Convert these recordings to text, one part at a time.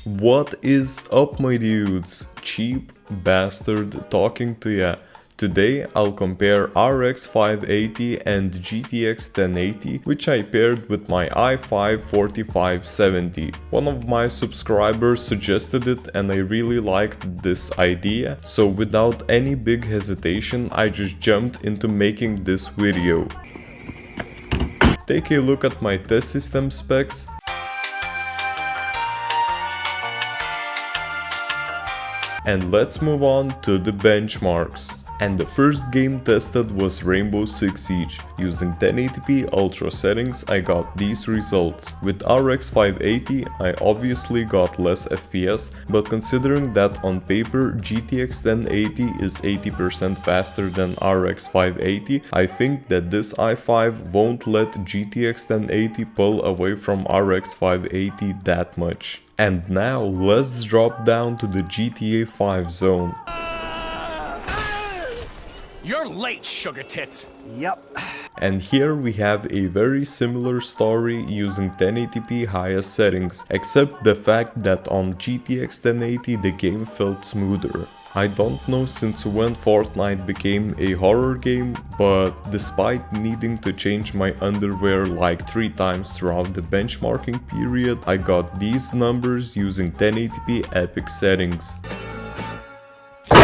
What is up, my dudes? Cheap bastard talking to ya. Today I'll compare RX 580 and GTX 1080, which I paired with my i5-4570. One of my subscribers suggested it and I really liked this idea, so without any big hesitation I just jumped into making this video. Take a look at my test system specs. And let's move on to the benchmarks. And the first game tested was Rainbow Six Siege. Using 1080p ultra settings I got these results. With RX 580 I obviously got less FPS, but considering that on paper GTX 1080 is 80% faster than RX 580, I think that this i5 won't let GTX 1080 pull away from RX 580 that much. And now let's drop down to the GTA 5 zone. You're late, sugar tits. Yep. And here we have a very similar story using 1080p highest settings, except the fact that on GTX 1080 the game felt smoother. I don't know since when Fortnite became a horror game, but despite needing to change my underwear like 3 times throughout the benchmarking period, I got these numbers using 1080p epic settings.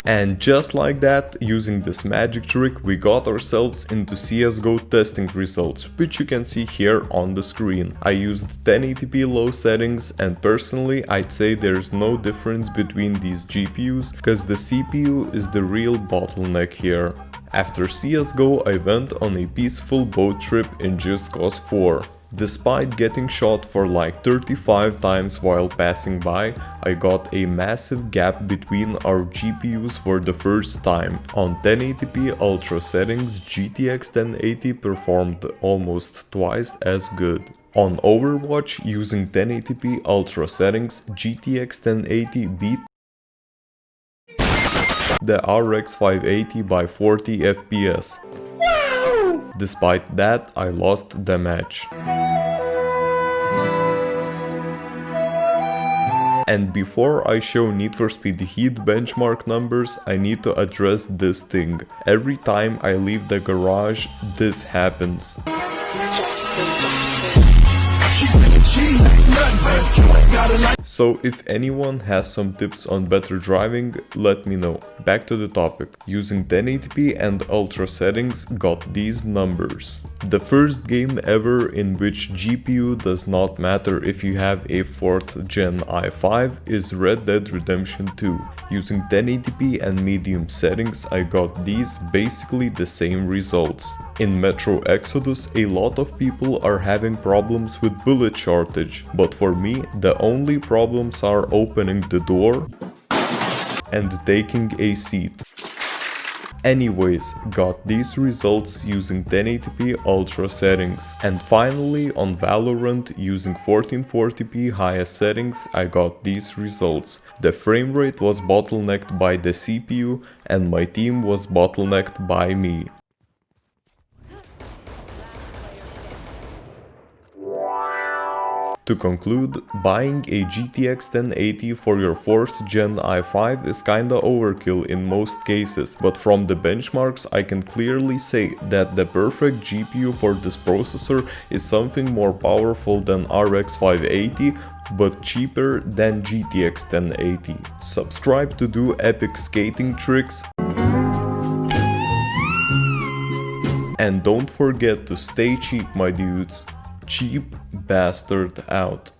And just like that, using this magic trick, we got ourselves into CSGO testing results, which you can see here on the screen. I used 1080p low settings, and personally I'd say there's no difference between these GPUs, cause the CPU is the real bottleneck here. After CSGO I went on a peaceful boat trip in Just Cause 4. Despite getting shot for like 35 times while passing by, I got a massive gap between our GPUs for the first time. On 1080p ultra settings, GTX 1080 performed almost twice as good. On Overwatch, using 1080p ultra settings, GTX 1080 beat the RX 580 by 40 FPS. Despite that, I lost the match. And before I show Need for Speed Heat benchmark numbers, I need to address this thing. Every time I leave the garage, this happens. So if anyone has some tips on better driving, let me know. Back to the topic. Using 1080p and ultra settings got these numbers. The first game ever in which GPU does not matter if you have a 4th gen i5 is Red Dead Redemption 2. Using 1080p and medium settings I got these basically the same results. In Metro Exodus a lot of people are having problems with bullet shortage, but for me the only problems are opening the door and taking a seat. Anyways, got these results using 1080p ultra settings. And finally on Valorant, using 1440p highest settings, I got these results. The frame rate was bottlenecked by the CPU and my team was bottlenecked by me. To conclude, buying a GTX 1080 for your 4th gen i5 is kinda overkill in most cases, but from the benchmarks I can clearly say that the perfect GPU for this processor is something more powerful than RX 580, but cheaper than GTX 1080. Subscribe to do epic skating tricks. And don't forget to stay cheap, my dudes. Cheap bastard out.